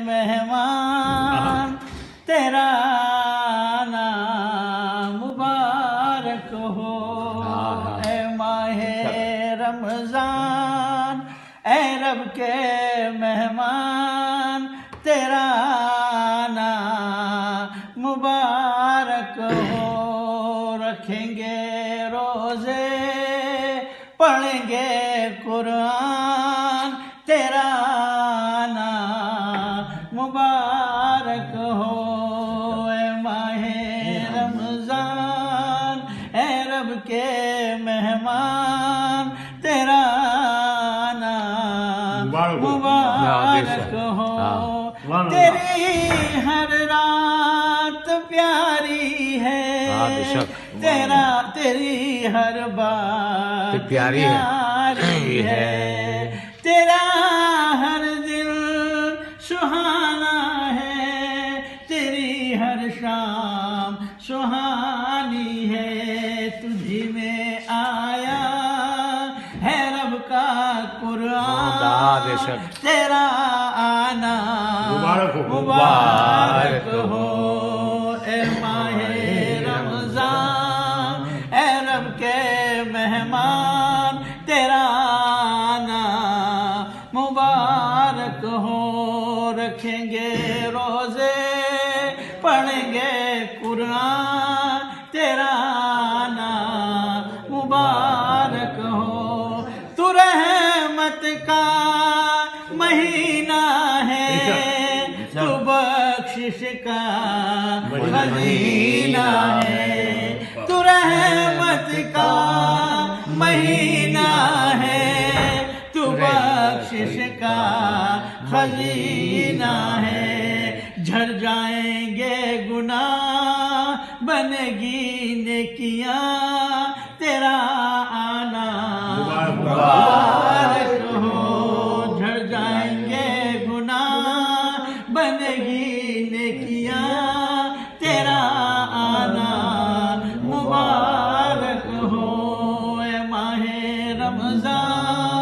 مہمان تیرا آنا مبارک ہو اے ماہ رمضان اے رب کے مہمان تیرا آنا مبارک ہو رکھیں گے روزے پڑھیں گے قرآن تیرا آنا مبارک ہو اے ماہ رمضان اے رب کے مہمان تیرا آنا مبارک ہو تیری ہر رات پیاری ہے تیری ہر بات پیاری ہے تیرا ہر دل سہانا ہے تیری ہر شام سہانی ہے تجھی میں آیا ہے رب کا قرآن تیرا آنا مبارک ہو اے ماہ رمضان اے رب کے مہمان تیرا آنا مبارک ہو رکھیں گے روزے پڑھیں گے قرآن تیرا آنا مبارک ہو تو رحمت کا مہینہ ہے تو بخشش کا خزینہ ہے تو رحمت کا مہینہ ہے تو بخشش کا خزینہ ہے جھڑ جائیں گے گناہ بنے گی نیکیاں تیرا آنا مبارک ہو جھڑ جائیں گے گناہ بنے گی نیکیاں تیرا آنا مبارک ہو اے ماہ رمضان